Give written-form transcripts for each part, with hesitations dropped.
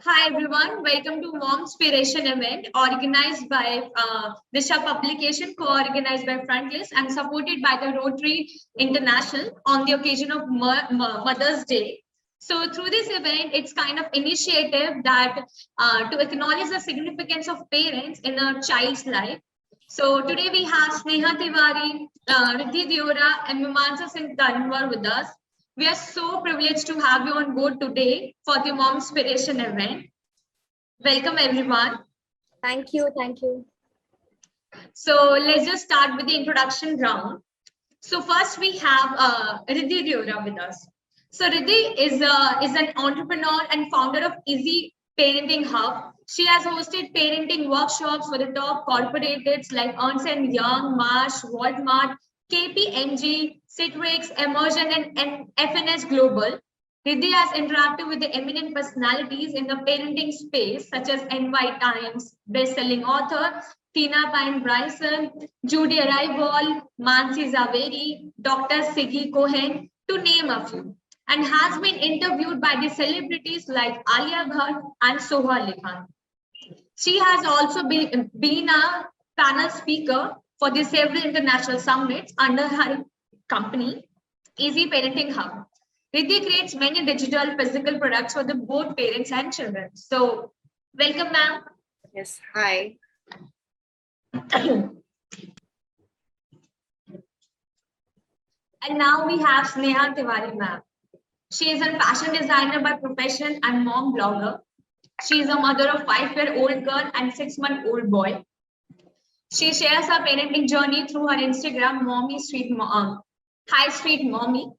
Hi everyone, welcome to MOMspiration event organized by Disha publication, co-organized by Frontlist and supported by the Rotary International on the occasion of Mother's Day. So through this event, it's kind of initiative that to acknowledge the significance of parents in a child's life. So today we have Sneha Tiwari, Riddhi Deorah and Mimansa Singh Tanwar with us. We are so privileged to have you on board today for the MOMspiration event. Welcome, everyone. Thank you. Thank you. So let's just start with the introduction round. So first we have Riddhi Deorah with us. So Riddhi is an entrepreneur and founder of Easy Parenting Hub. She has hosted parenting workshops for the top corporates like Ernst & Young, Marsh, Walmart, KPMG, Citrix, Emergent, and FNS Global. Riddhi has interacted with the eminent personalities in the parenting space, such as NY Times, best-selling author Tina Pine Bryson, Judy Arrival, Mansi Zaveri, Dr. Siggy Cohen, to name a few, and has been interviewed by the celebrities like Alia Bhatt and Soha Ali Khan. She has also been a panel speaker for the several international summits under her company, Easy Parenting Hub. Riddhi creates many digital physical products for the both parents and children. So, welcome, ma'am. Yes. Hi. And now we have Sneha Tiwari, ma'am. She is a fashion designer by profession and mom blogger. She is a mother of 5-year-old girl and 6-month-old boy. She shares her parenting journey through her Instagram, High Street Mommy.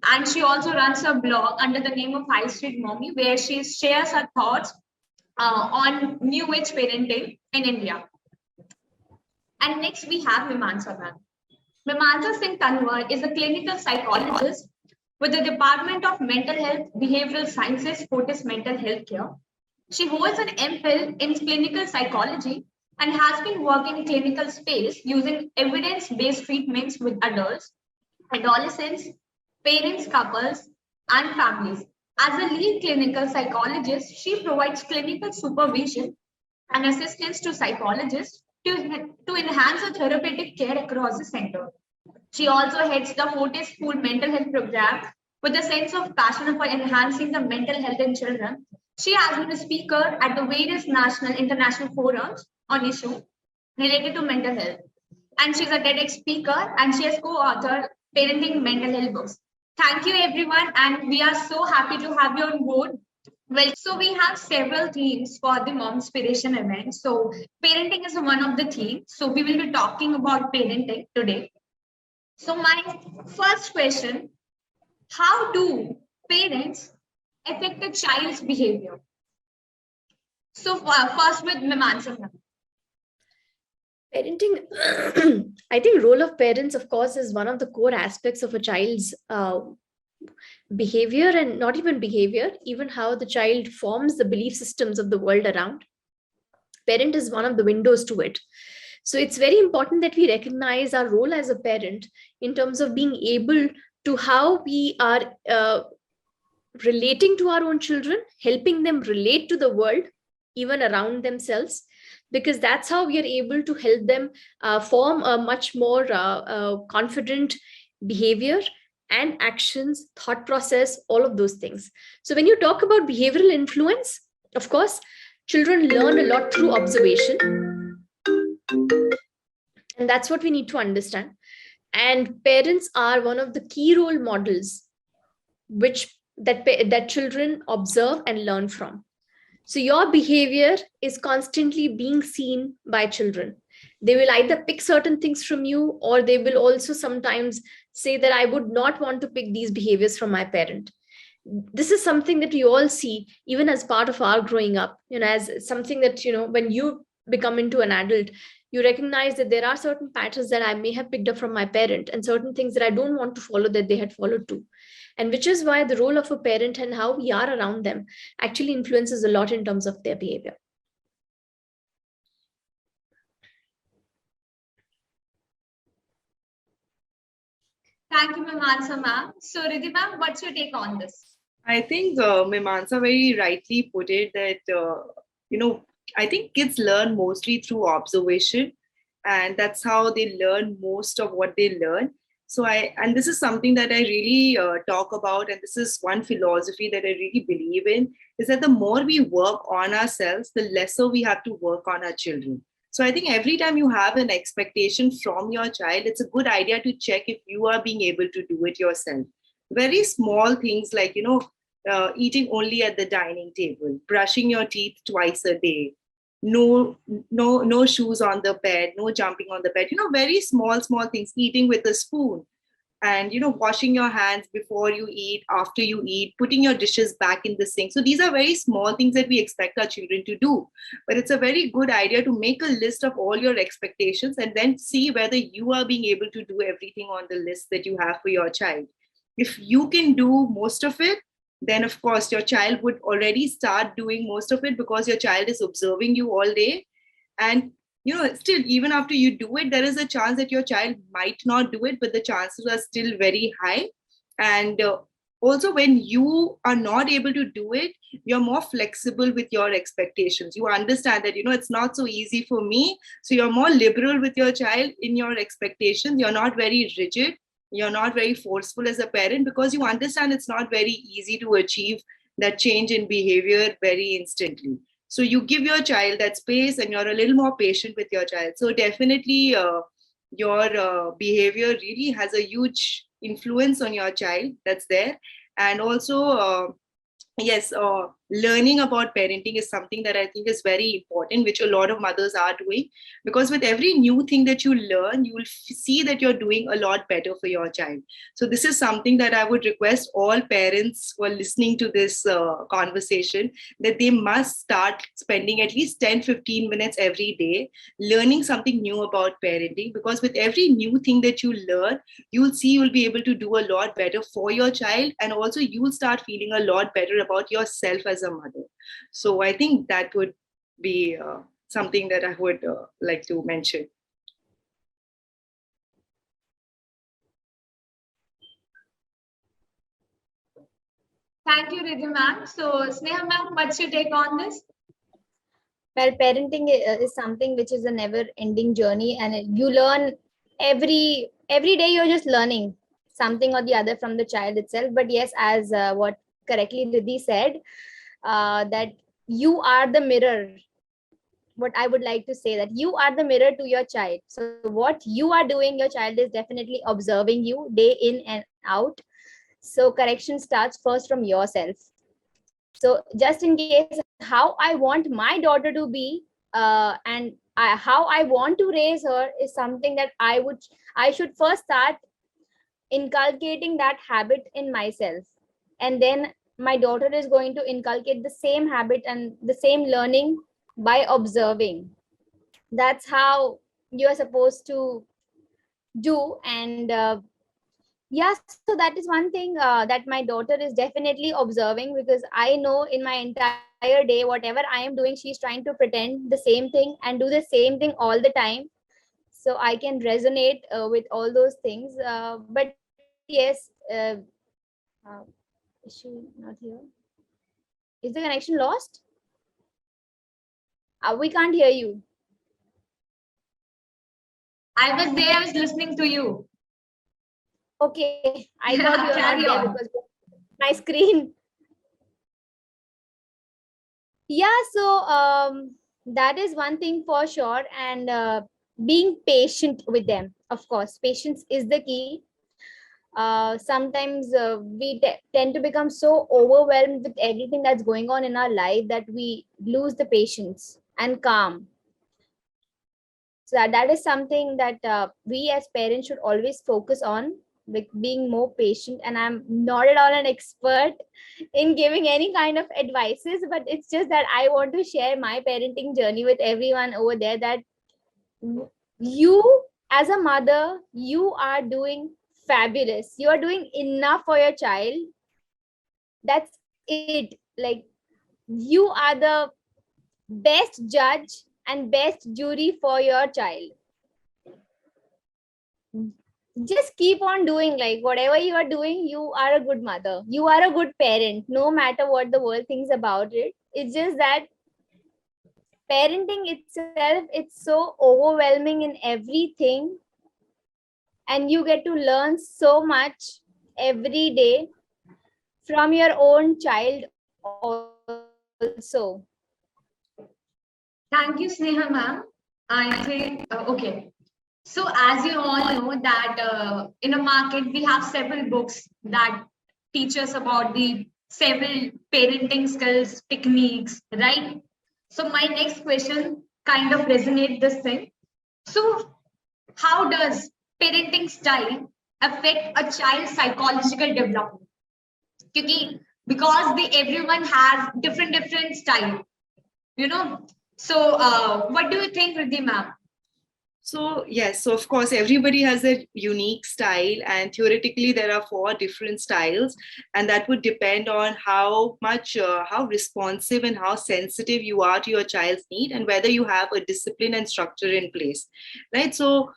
And she also runs a blog under the name of High Street Mommy, where she shares her thoughts on new age parenting in India. And next we have Mimansa ma'am. Mimansa Singh Tanwar is a clinical psychologist with the Department of Mental Health Behavioral Sciences, Fortis Healthcare. She holds an MPhil in clinical psychology and has been working in clinical space using evidence-based treatments with adults, adolescents, parents, couples, and families. As a lead clinical psychologist, she provides clinical supervision and assistance to psychologists to enhance the therapeutic care across the center. She also heads the Fortis School Mental Health Program with a sense of passion for enhancing the mental health in children. She has been a speaker at the various national international forums on issues related to mental health. And she's a TEDx speaker and she has co-authored parenting mental health books. Thank you, everyone. And we are so happy to have you on board. Well, so we have several themes for the MOMspiration event. So parenting is one of the themes. So we will be talking about parenting today. So my first question, how do parents affect a child's behavior? So first with Mimansa. Parenting, I think role of parents, of course, is one of the core aspects of a child's behavior, and not even behavior, even how the child forms the belief systems of the world around. Parent is one of the windows to it. So it's very important that we recognize our role as a parent in terms of being able to how we are relating to our own children, helping them relate to the world, even around themselves, because that's how we are able to help them form a much more confident behavior and actions, thought process, all of those things. So when you talk about behavioral influence, of course, children learn a lot through observation. And that's what we need to understand. And parents are one of the key role models that children observe and learn from. So your behavior is constantly being seen by children. They will either pick certain things from you, or they will also sometimes say that I would not want to pick these behaviors from my parent. This is something that we all see even as part of our growing up, as something that, when you become into an adult, you recognize that there are certain patterns that I may have picked up from my parent and certain things that I don't want to follow that they had followed too. And which is why the role of a parent and how we are around them actually influences a lot in terms of their behavior. Thank you, Mimansa ma'am. So Riddhi ma'am, what's your take on this? I think Mimansa very rightly put it that, I think kids learn mostly through observation, and that's how they learn most of what they learn. And this is something that I really talk about, and this is one philosophy that I really believe in, is that the more we work on ourselves, the lesser we have to work on our children. So I think every time you have an expectation from your child, it's a good idea to check if you are being able to do it yourself. Very small things like, eating only at the dining table, brushing your teeth twice a day, no shoes on the bed, no jumping on the bed, very small things, eating with a spoon, and washing your hands before you eat, after you eat, putting your dishes back in the sink. So these are very small things that we expect our children to do, but it's a very good idea to make a list of all your expectations and then see whether you are being able to do everything on the list that you have for your child. If you can do most of it, then of course your child would already start doing most of it, because your child is observing you all day. And still, even after you do it, there is a chance that your child might not do it, but the chances are still very high. And also, when you are not able to do it, you're more flexible with your expectations. You understand that it's not so easy for me, so you're more liberal with your child in your expectations. You're not very rigid, you're not very forceful as a parent, because you understand it's not very easy to achieve that change in behavior very instantly. So you give your child that space, and you're a little more patient with your child. So definitely your behavior really has a huge influence on your child, that's there. And also yes, learning about parenting is something that I think is very important, which a lot of mothers are doing, because with every new thing that you learn, you will see that you're doing a lot better for your child. So this is something that I would request all parents who are listening to this conversation, that they must start spending at least 10-15 minutes every day learning something new about parenting, because with every new thing that you learn, you'll see you'll be able to do a lot better for your child, and also you'll start feeling a lot better about yourself as a mother. So I think that would be something that I would like to mention. Thank you, Riddhi ma'am. So, Sneha ma'am, what's your take on this? Well, parenting is something which is a never-ending journey, and you learn every day. You're just learning something or the other from the child itself. But yes, as what correctly Riddhi said, that you are the mirror. What I would like to say, that you are the mirror to your child. So what you are doing, your child is definitely observing you day in and out. So correction starts first from yourself. So just in case, how I want my daughter to be, how I want to raise her is something that I should first start inculcating that habit in myself, and then my daughter is going to inculcate the same habit and the same learning by observing. That's how you're supposed to do. And yeah, so that is one thing that my daughter is definitely observing, because I know in my entire day, whatever I am doing, she's trying to pretend the same thing and do the same thing all the time. So I can resonate with all those things. But yes, is she not here? Is the connection lost? We can't hear you. I was there, I was listening to you. Okay, I thought you were not Carry there on. because my screen. Yeah, so that is one thing for sure. And being patient with them, of course, patience is the key. Sometimes we tend to become so overwhelmed with everything that's going on in our life that we lose the patience and calm. So that is something that we as parents should always focus on, like being more patient. And I'm not at all an expert in giving any kind of advices, but it's just that I want to share my parenting journey with everyone over there, that you as a mother, you are doing fabulous. You are doing enough for your child. That's it. Like, you are the best judge and best jury for your child. just keep on doing, like whatever you are doing, you are a good mother, you are a good parent, no matter what the world thinks about it. It's just that parenting itself, it's so overwhelming in everything, and you get to learn so much every day from your own child also. Thank you, Sneha ma'am. I think, okay. So as you all know that in a market, we have several books that teach us about the several parenting skills, techniques, right? So my next question kind of resonate this thing. So how does parenting style affect a child's psychological development? Because everyone has different style, you know. So what do you think, Riddhi ma'am? So yes, so of course everybody has a unique style, and theoretically there are 4 different styles, and that would depend on how much, how responsive and how sensitive you are to your child's need, and whether you have a discipline and structure in place, right? So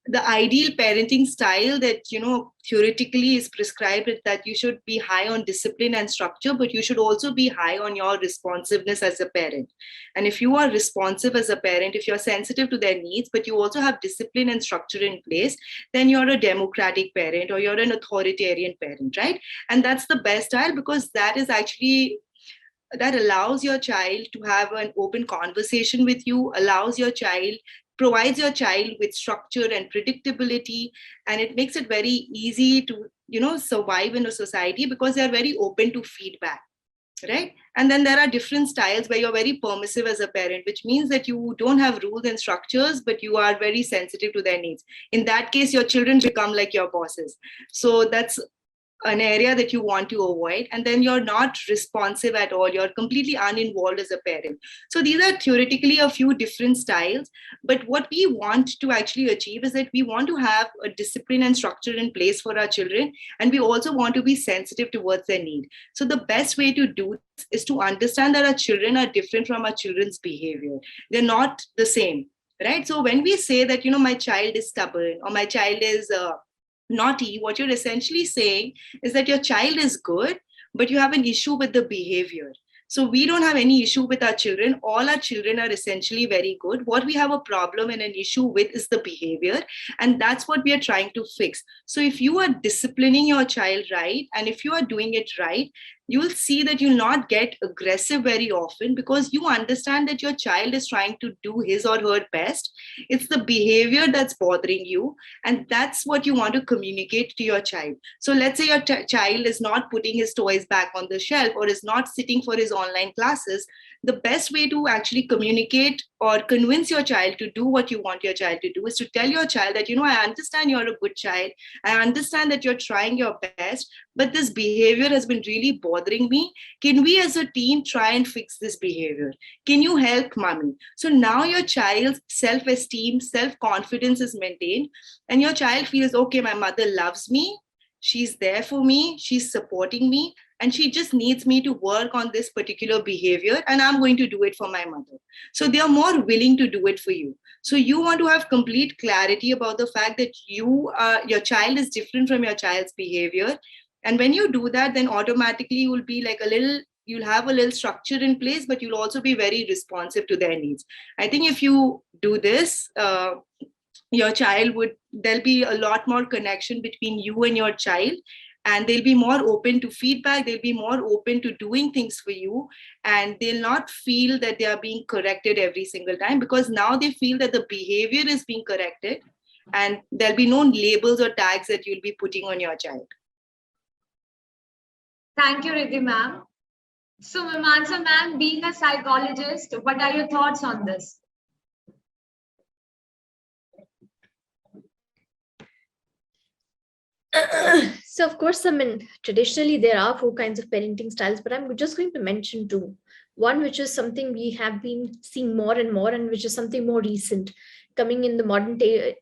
the ideal parenting style that theoretically is prescribed is that you should be high on discipline and structure, but you should also be high on your responsiveness as a parent. And if you are responsive as a parent, if you're sensitive to their needs, but you also have discipline and structure in place, then you're a democratic parent or you're an authoritarian parent, right? And that's the best style, because that is actually, that allows your child to have an open conversation with you, allows your child, provides your child with structure and predictability, and it makes it very easy to survive in a society because they are very open to feedback, right? And then there are different styles where you're very permissive as a parent, which means that you don't have rules and structures, but you are very sensitive to their needs. In that case, your children become like your bosses. So that's an area that you want to avoid. And then you're not responsive at all, you're completely uninvolved as a parent. So these are theoretically a few different styles, but what we want to actually achieve is that we want to have a discipline and structure in place for our children, and we also want to be sensitive towards their need. So the best way to do this is to understand that our children are different from our children's behavior. They're not the same, right? So when we say that my child is stubborn or my child is naughty, what you're essentially saying is that your child is good, but you have an issue with the behavior. So we don't have any issue with our children. All our children are essentially very good. What we have a problem and an issue with is the behavior. And that's what we are trying to fix. So if you are disciplining your child right, and if you are doing it right, you will see that you'll not get aggressive very often, because you understand that your child is trying to do his or her best. It's the behavior that's bothering you, and that's what you want to communicate to your child. So let's say your child is not putting his toys back on the shelf or is not sitting for his online classes. The best way to actually communicate or convince your child to do what you want your child to do is to tell your child that, I understand you're a good child, I understand that you're trying your best, but this behavior has been really bothering me. Can we as a team try and fix this behavior? Can you help mommy? So now your child's self-esteem, self-confidence is maintained, and your child feels, okay, my mother loves me, she's there for me, she's supporting me, and she just needs me to work on this particular behavior, and I'm going to do it for my mother. So they are more willing to do it for you. So you want to have complete clarity about the fact that your child is different from your child's behavior. And when you do that, then automatically you'll have a little structure in place, but you'll also be very responsive to their needs. I think if you do this, your child there'll be a lot more connection between you and your child, and they'll be more open to feedback, they'll be more open to doing things for you, and they'll not feel that they are being corrected every single time, because now they feel that the behavior is being corrected, and there'll be no labels or tags that you'll be putting on your child. Thank you, Riddhi ma'am. So Mimansa ma'am, being a psychologist, what are your thoughts on this? So of course, traditionally there are 4 kinds of parenting styles, but I'm just going to mention 2. One, which is something we have been seeing more and more, and which is something more recent coming in the modern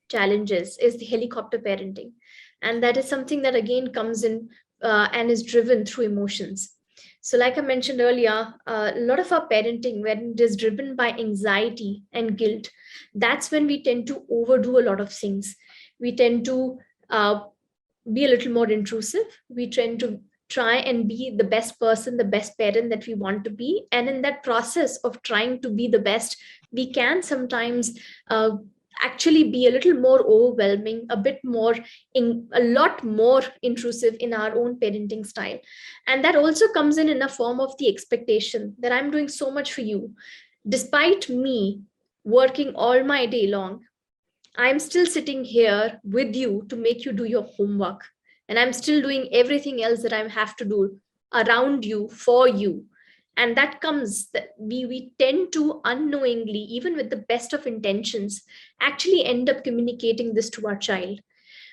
challenges, is the helicopter parenting. And that is something that again comes in and is driven through emotions. So like I mentioned earlier, a lot of our parenting, when it is driven by anxiety and guilt, that's when we tend to overdo a lot of things. We tend to be a little more intrusive. We tend to try and be the best person, the best parent that we want to be. And in that process of trying to be the best, we can sometimes actually be a little more overwhelming, a bit more, a lot more intrusive in our own parenting style. And that also comes in a form of the expectation that I'm doing so much for you. Despite me working all my day long, I'm still sitting here with you to make you do your homework. And I'm still doing everything else that I have to do around you, for you. And that comes that we tend to unknowingly, even with the best of intentions, actually end up communicating this to our child,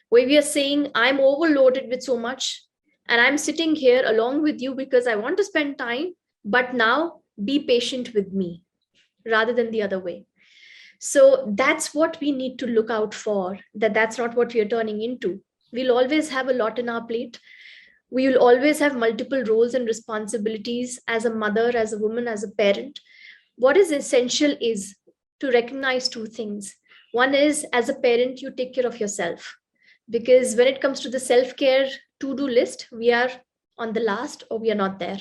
where we are saying, I'm overloaded with so much, and I'm sitting here along with you because I want to spend time, but now be patient with me, rather than the other way. So that's what we need to look out for, that's not what we are turning into. We'll always have a lot in our plate. We will always have multiple roles and responsibilities as a mother, as a woman, as a parent. What is essential is to recognize two things. One is, as a parent, you take care of yourself. Because when it comes to the self-care to-do list, we are on the last, or we are not there.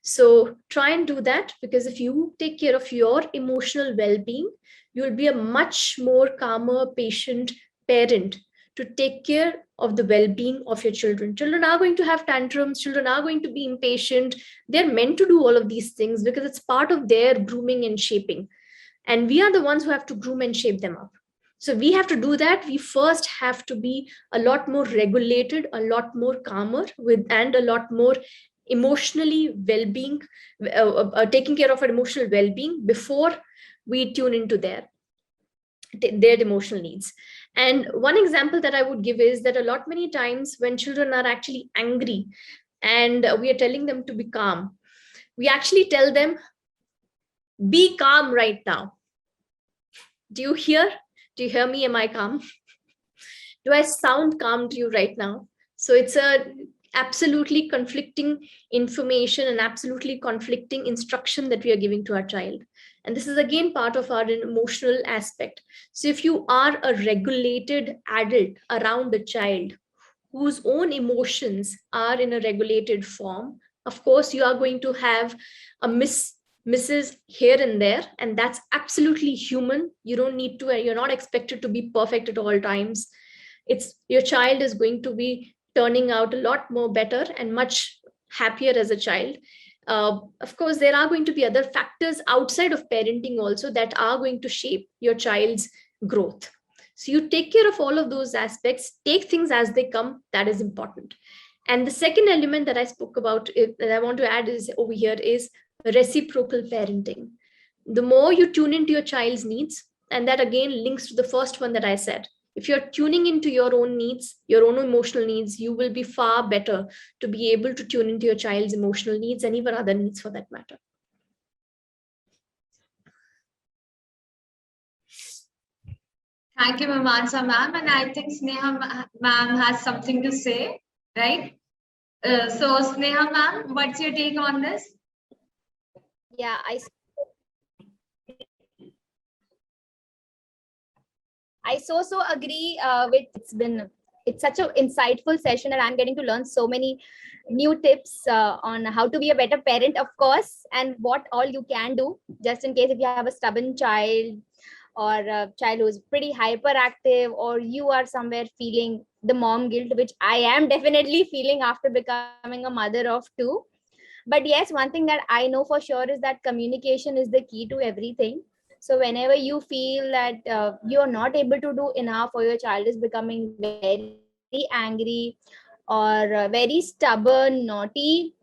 So try and do that, because if you take care of your emotional well-being, you will be a much more calmer, patient parent to take care of the well-being of your children. Children are going to have tantrums. Children are going to be impatient. They're meant to do all of these things because it's part of their grooming and shaping. And we are the ones who have to groom and shape them up. So we have to do that. We first have to be a lot more regulated, a lot more calmer, and a lot more emotionally well-being, taking care of our emotional well-being before we tune into their emotional needs. And one example that I would give is that a lot many times when children are actually angry and we are telling them to be calm, we actually tell them, be calm right now. Do you hear me? Am I calm? Do I sound calm to you right now? So it's a absolutely conflicting information and absolutely conflicting instruction that we are giving to our child. And this is again part of our emotional aspect. So if you are a regulated adult around a child whose own emotions are in a regulated form, of course, you are going to have a misses here and there, and that's absolutely human. You don't need to, you're not expected to be perfect at all times. It's your child is going to be turning out a lot more better and much happier as a child. Of course, there are going to be other factors outside of parenting also that are going to shape your child's growth. So you take care of all of those aspects, take things as they come. That is important. And the second element that I spoke about that I want to add is over here is reciprocal parenting. The more you tune into your child's needs, and that again links to the first one that I said, if you're tuning into your own needs, your own emotional needs, you will be far better to be able to tune into your child's emotional needs and even other needs for that matter. Thank you, Mimansa ma'am. And I think Sneha ma'am has something to say, right? So Sneha ma'am, what's your take on this? Yeah, I so agree with it's such an insightful session, and I'm getting to learn so many new tips on how to be a better parent, of course, and what all you can do just in case if you have a stubborn child or a child who's pretty hyperactive, or you are somewhere feeling the mom guilt, which I am definitely feeling after becoming a mother of two. But yes, one thing that I know for sure is that communication is the key to everything. So whenever you feel that you're not able to do enough, or your child is becoming very angry or very stubborn, naughty,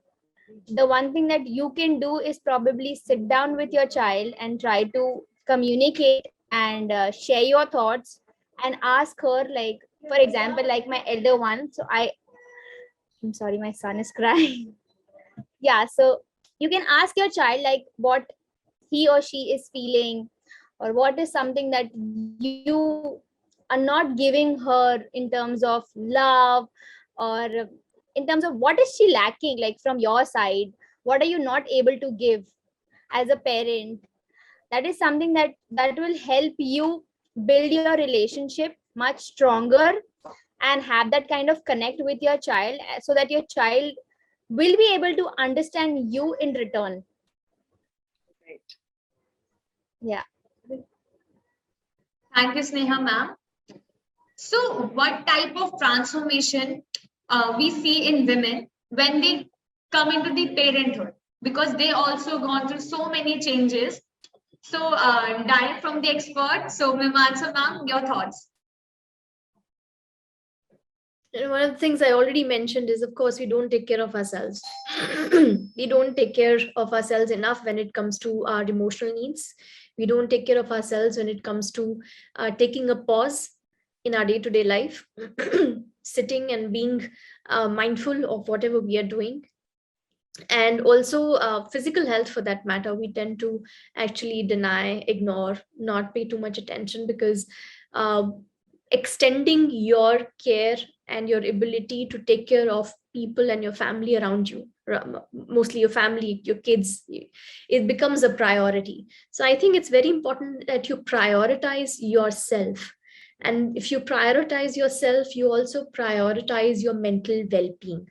the one thing that you can do is probably sit down with your child and try to communicate and share your thoughts and ask her, like, for example, like my elder one. So I'm sorry, my son is crying. Yeah, so you can ask your child like what he or she is feeling, or what is something that you are not giving her in terms of love, or in terms of what is she lacking, like from your side, what are you not able to give as a parent. That is something that will help you build your relationship much stronger, and have that kind of connect with your child, so that your child will be able to understand you in return. Right. Yeah. Thank you, Sneha ma'am. So, what type of transformation we see in women when they come into the parenthood? Because they also gone through so many changes. So, direct from the expert. So, Mimansa ma'am, your thoughts. And one of the things I already mentioned is, of course, we don't take care of ourselves. We don't take care of ourselves enough when it comes to our emotional needs. We don't take care of ourselves when it comes to taking a pause in our day-to-day life, sitting and being mindful of whatever we are doing. And also physical health, for that matter, we tend to actually deny, ignore, not pay too much attention, because uh, extending your care and your ability to take care of people and your family around you, mostly your family, your kids, it becomes a priority. So I think it's very important that you prioritize yourself. And if you prioritize yourself, you also prioritize your mental well-being.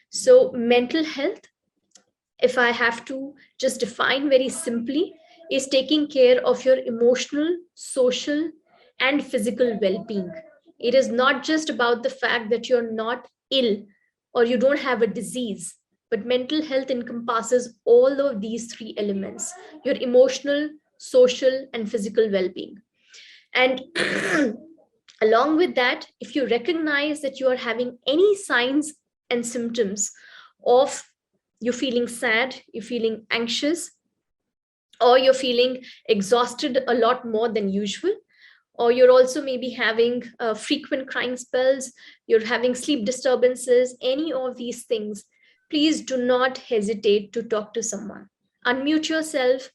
So mental health, if I have to just define very simply, is taking care of your emotional, social, and physical well being. It is not just about the fact that you're not ill or you don't have a disease, but mental health encompasses all of these three elements: your emotional, social, and physical well being. And along with that, if you recognize that you are having any signs and symptoms of you're feeling sad, you're feeling anxious, or you're feeling exhausted a lot more than usual, or you're also maybe having frequent crying spells, you're having sleep disturbances, any of these things, please do not hesitate to talk to someone. Unmute yourself,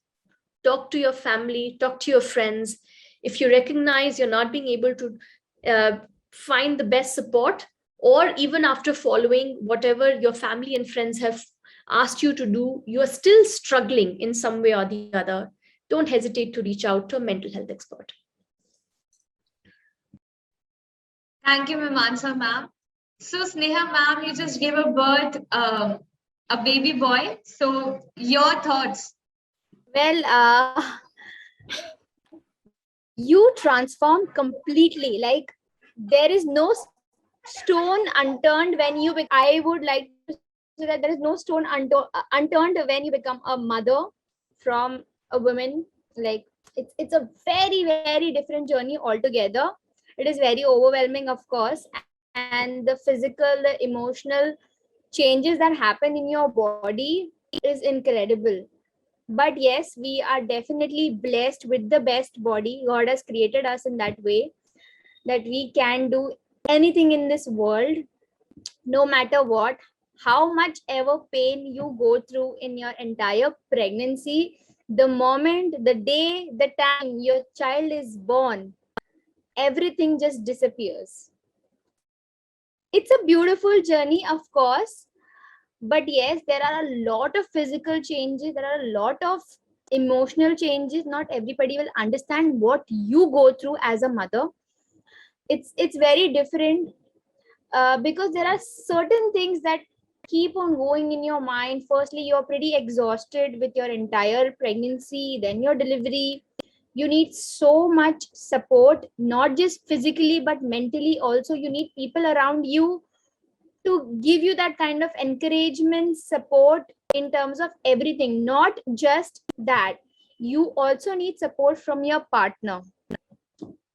talk to your family, talk to your friends. If you recognize you're not being able to find the best support, or even after following whatever your family and friends have asked you to do, you are still struggling in some way or the other, don't hesitate to reach out to a mental health expert. Thank you, Mimansa ma'am. So, Sneha ma'am, you just gave a birth, a baby boy. So, your thoughts. Well, you transform completely. Like, there is no stone unturned when you I would like to say that there is no stone unturned when you become a mother from a woman. Like, it's a very, very different journey altogether. It is very overwhelming, of course, and the physical, the emotional changes that happen in your body is incredible. But yes, we are definitely blessed with the best body. God has created us in that way that we can do anything in this world, no matter what. How much ever pain you go through in your entire pregnancy, the moment, the day, the time your child is born, everything just disappears. It's a beautiful journey, of course, but yes, there are a lot of physical changes, there are a lot of emotional changes. Not everybody will understand what you go through as a mother. It's very different, because there are certain things that keep on going in your mind. Firstly, you're pretty exhausted with your entire pregnancy, then your delivery. You need so much support, not just physically but mentally also. You need people around you to give you that kind of encouragement, support in terms of everything. Not just that, you also need support from your partner.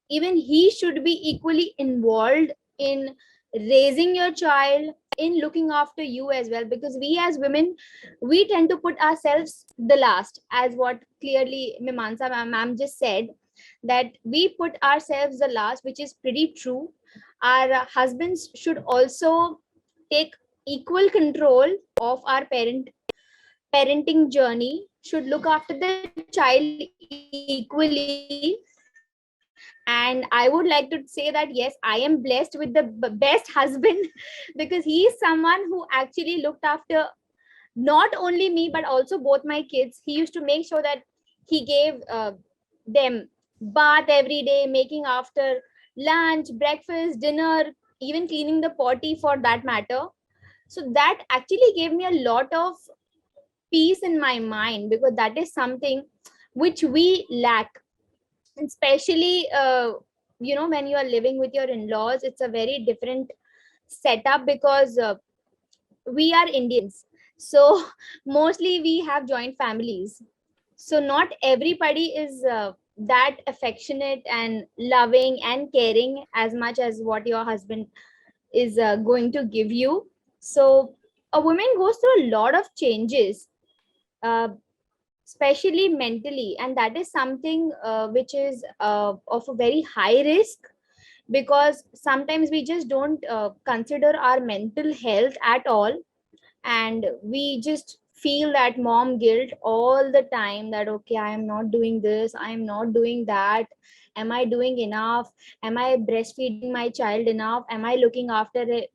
Even he should be equally involved in raising your child, in looking after you as well, because we as women, we tend to put ourselves the last, as what clearly Mimansa ma'am just said, that we put ourselves the last, which is pretty true. Our husbands should also take equal control of our parenting journey, should look after the child equally. And I would like to say that yes, I am blessed with the best husband because he is someone who actually looked after not only me but also both my kids. He used to make sure that he gave them bath every day, making after lunch, breakfast, dinner, even cleaning the potty for that matter. So that actually gave me a lot of peace in my mind, because that is something which we lack, especially when you are living with your in-laws. It's a very different setup, because we are Indians, so mostly we have joint families, so not everybody is that affectionate and loving and caring as much as what your husband is going to give you. So a woman goes through a lot of changes, uh, especially mentally, and that is something which is of a very high risk, because sometimes we just don't consider our mental health at all, and we just feel that mom guilt all the time, that okay, I am not doing this, I am not doing that, am I doing enough, am I breastfeeding my child enough, am I looking after it,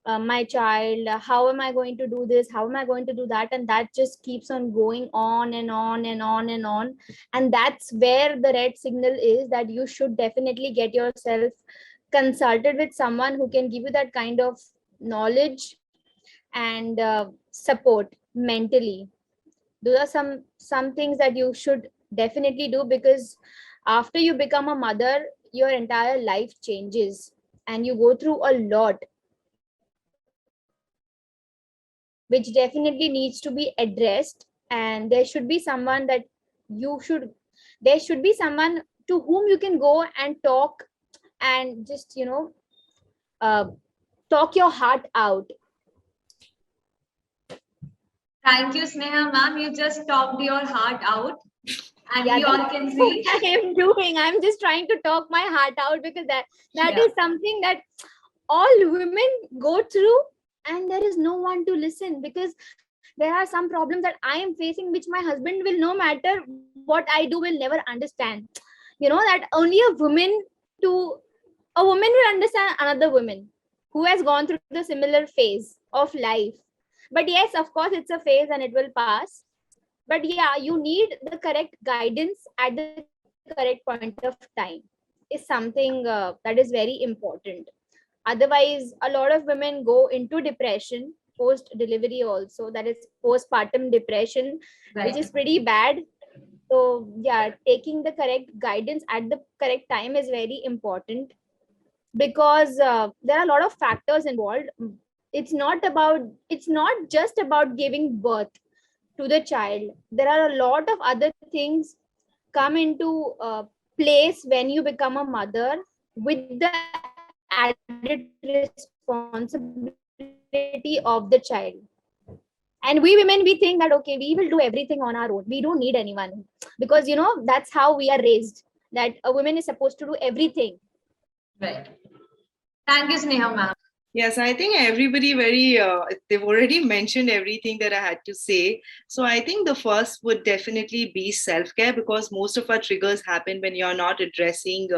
my child, how am I going to do this, how am I going to do that, and that just keeps on going on and on and on and on. And that's where the red signal is, that you should definitely get yourself consulted with someone who can give you that kind of knowledge and support mentally. Those are some things that you should definitely do, because after you become a mother, your entire life changes and you go through a lot, which definitely needs to be addressed. And there should be someone that you should there should be someone to whom you can go and talk, and just uh, talk your heart out. Thank you, Sneha ma'am. You just talked your heart out, and Yeah, we all that's can what see. I am doing. I'm just trying to talk my heart out, because that Yeah. is something that all women go through, and there is no one to listen, because there are some problems that I am facing which my husband will, no matter what I do, will never understand. That only a woman will understand another woman who has gone through the similar phase of life. But yes, of course, it's a phase and it will pass. But yeah, you need the correct guidance at the correct point of time, is something that is very important. Otherwise, a lot of women go into depression post delivery also, that is postpartum depression, which is Right. pretty bad. So yeah, taking the correct guidance at the correct time is very important, because there are a lot of factors involved. It's not just about giving birth to the child. There are a lot of other things come into place when you become a mother, with the added responsibility of the child. And we women, we think that okay, we will do everything on our own, we don't need anyone, because that's how we are raised, that a woman is supposed to do everything. Right. Thank you, Sneha ma'am. Yes, I think everybody they've already mentioned everything that I had to say. So I think the first would definitely be self-care, because most of our triggers happen when you're not addressing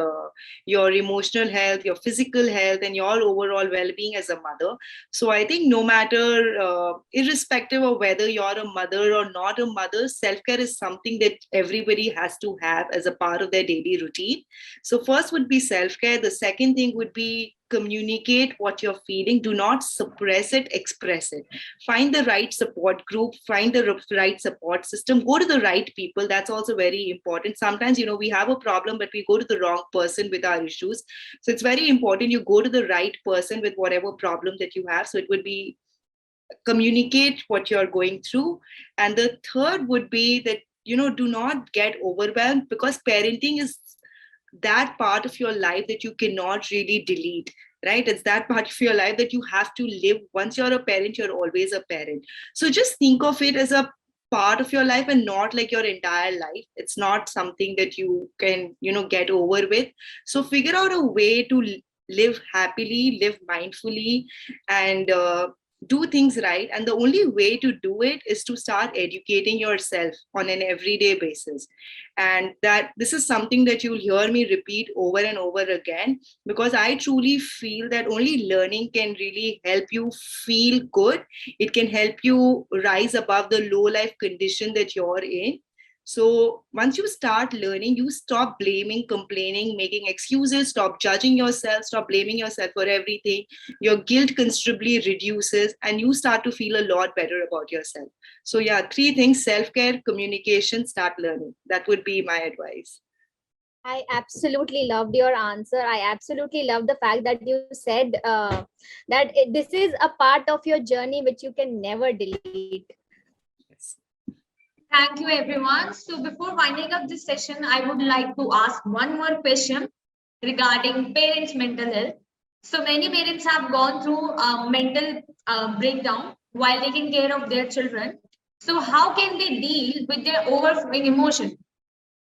your emotional health, your physical health, and your overall well-being as a mother. So I think no matter, irrespective of whether you're a mother or not a mother, self-care is something that everybody has to have as a part of their daily routine. So first would be self-care. The second thing would be communicate what you're feeling. Do not suppress it, express it. Find the right support group, find the right support system, go to the right people. That's also very important. Sometimes, we have a problem, but we go to the wrong person with our issues. So it's very important you go to the right person with whatever problem that you have. So it would be communicate what you're going through. And the third would be that, do not get overwhelmed, because parenting is that part of your life that you cannot really delete, right? It's that part of your life that you have to live. Once you're a parent, you're always a parent. So just think of it as a part of your life and not like your entire life. It's not something that you can, get over with. So figure out a way to live happily, live mindfully, and do things right. And the only way to do it is to start educating yourself on an everyday basis. And that this is something that you'll hear me repeat over and over again, because I truly feel that only learning can really help you feel good. It can help you rise above the low life condition that you're in. So once you start learning, you stop blaming, complaining, making excuses, stop judging yourself, stop blaming yourself for everything. Your guilt considerably reduces and you start to feel a lot better about yourself. So yeah, 3 things: self-care, communication, start learning. That would be my advice. I absolutely loved your answer. I absolutely love the fact that you said that this is a part of your journey which you can never delete. Yes. Thank you, everyone. So before winding up this session, I would like to ask one more question regarding parents' mental health. So many parents have gone through mental breakdown while taking care of their children. So how can they deal with their overflowing emotion?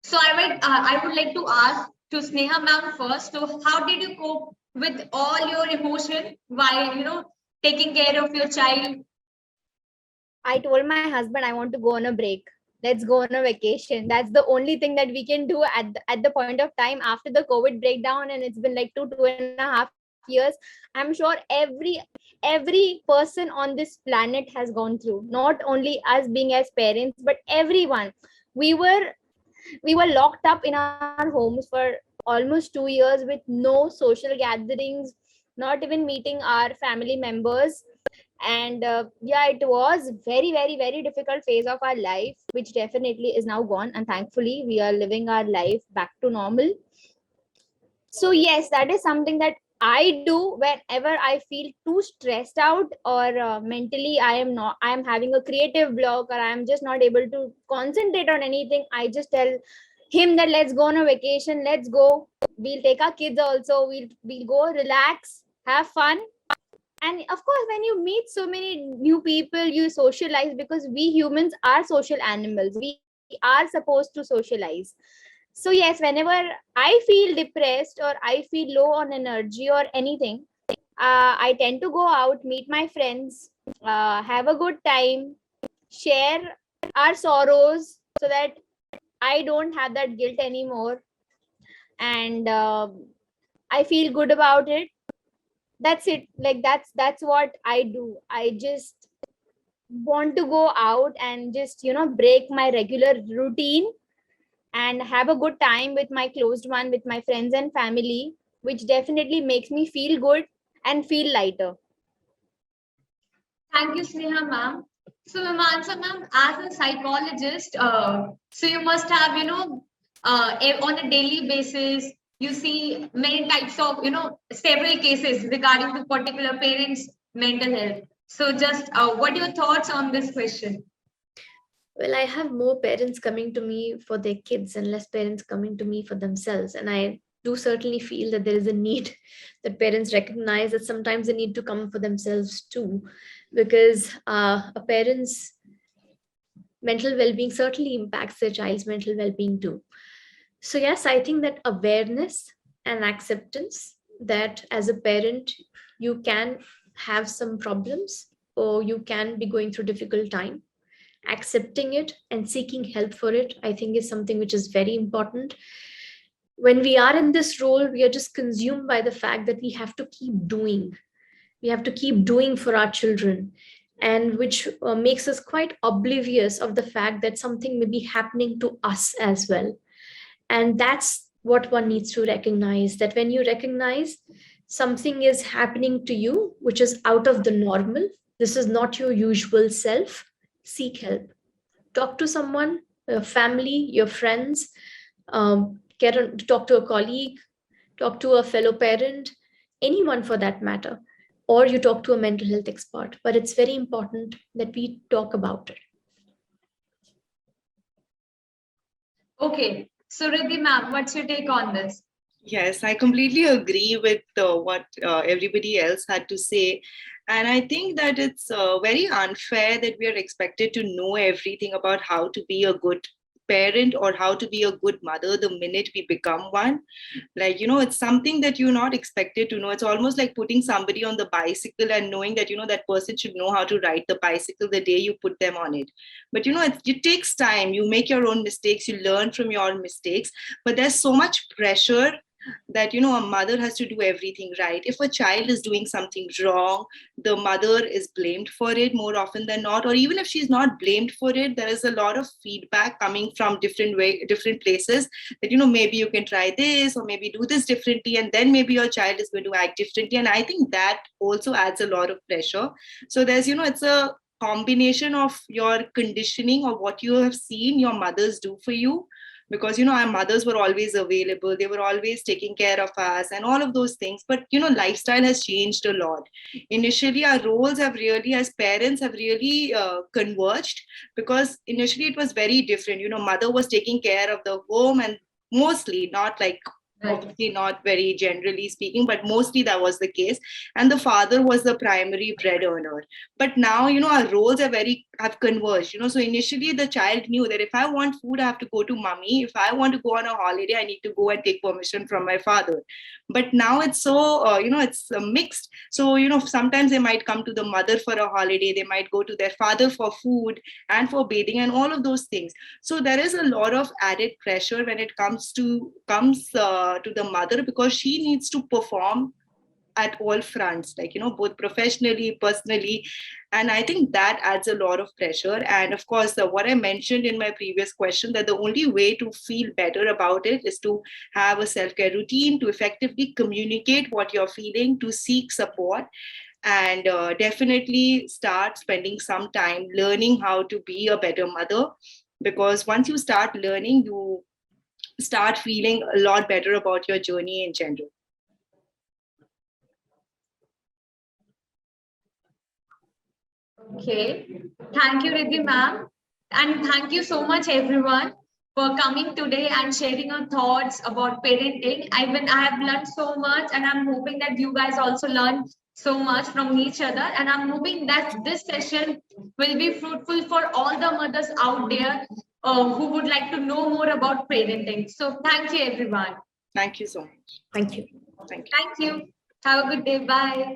So I would like to ask to Sneha ma'am first. So how did you cope with all your emotion while taking care of your child? I told my husband I want to go on a break. Let's go on a vacation. That's the only thing that we can do at the point of time after the COVID breakdown, and it's been like 2.5 years. I'm sure every person on this planet has gone through. Not only us being as parents, but everyone. We were we were locked up in our homes for almost 2 years with no social gatherings, not even meeting our family members. And yeah, it was very difficult phase of our life, which definitely is now gone, and thankfully we are living our life back to normal. So yes, that is something that I do whenever I feel too stressed out, or mentally I am having a creative block, or I am just not able to concentrate on anything. I just tell him that let's go on a vacation, let's go, we'll take our kids also, we'll go relax, have fun. And of course, when you meet so many new people, you socialize, because we humans are social animals, we are supposed to socialize. So yes, whenever I feel depressed or I feel low on energy or anything, I tend to go out, meet my friends, have a good time, share our sorrows, so that I don't have that guilt anymore, and I feel good about it. That's it. Like that's what I do. I just want to go out and just break my regular routine and have a good time with my closed one, with my friends and family, which definitely makes me feel good and feel lighter. Thank you, Sneha ma'am. So, Mimansa ma'am, as a psychologist, so you must have, on a daily basis, you see many types of, several cases regarding the particular parents' mental health. So, just what are your thoughts on this question? Well, I have more parents coming to me for their kids and less parents coming to me for themselves. And I do certainly feel that there is a need that parents recognize that sometimes they need to come for themselves too, because a parent's mental well-being certainly impacts their child's mental well-being too. So yes, I think that awareness and acceptance that as a parent you can have some problems or you can be going through difficult time, accepting it and seeking help for it, I think is something which is very important. When we are in this role, we are just consumed by the fact that we have to keep doing. We have to keep doing for our children, and which makes us quite oblivious of the fact that something may be happening to us as well. And that's what one needs to recognize, that when you recognize something is happening to you which is out of the normal, this is not your usual self, seek help. Talk to someone, your family, your friends, talk to a colleague, talk to a fellow parent, anyone for that matter, or you talk to a mental health expert. But it's very important that we talk about it. Okay. So, Riddhi ma'am, what's your take on this? Yes, I completely agree with what everybody else had to say. And I think that it's very unfair that we are expected to know everything about how to be a good parent or how to be a good mother the minute we become one. Like, it's something that you're not expected to know. It's almost like putting somebody on the bicycle and knowing that, that person should know how to ride the bicycle the day you put them on it. But, it takes time. You make your own mistakes, you learn from your mistakes, but there's so much pressure that, you know, a mother has to do everything right. If a child is doing something wrong, the mother is blamed for it more often than not. Or even if she's not blamed for it, there is a lot of feedback coming from different places, that, you know, maybe you can try this, or maybe do this differently, and then maybe your child is going to act differently. And I think that also adds a lot of pressure. So there's, you know, it's a combination of your conditioning, or what you have seen your mothers do for you, because, you know, our mothers were always available, they were always taking care of us and all of those things. But, you know, lifestyle has changed a lot. Initially our roles have really, as parents, have really converged, because initially it was very different. You know, mother was taking care of the home, and mostly, not like, obviously not very generally speaking, but mostly that was the case, and the father was the primary bread earner. But now, you know, our roles have converged. You know, so initially the child knew that if I want food, I have to go to mommy. If I want to go on a holiday, I need to go and take permission from my father. But now it's so you know, it's mixed. So, you know, sometimes they might come to the mother for a holiday, they might go to their father for food and for bathing and all of those things. So there is a lot of added pressure when it comes to the mother, because she needs to perform at all fronts, like, you know, both professionally, personally. And I think that adds a lot of pressure. And of course, what I mentioned in my previous question, that the only way to feel better about it is to have a self-care routine, to effectively communicate what you're feeling, to seek support, and definitely start spending some time learning how to be a better mother. Because once you start learning, you start feeling a lot better about your journey in general. Okay. Thank you, Riddhi ma'am. And thank you so much, everyone, for coming today and sharing your thoughts about parenting. I have learned so much, and I'm hoping that you guys also learn so much from each other. And I'm hoping that this session will be fruitful for all the mothers out there who would like to know more about parenting. So thank you, everyone. Thank you so much. Thank you. Thank you. Thank you. Have a good day. Bye.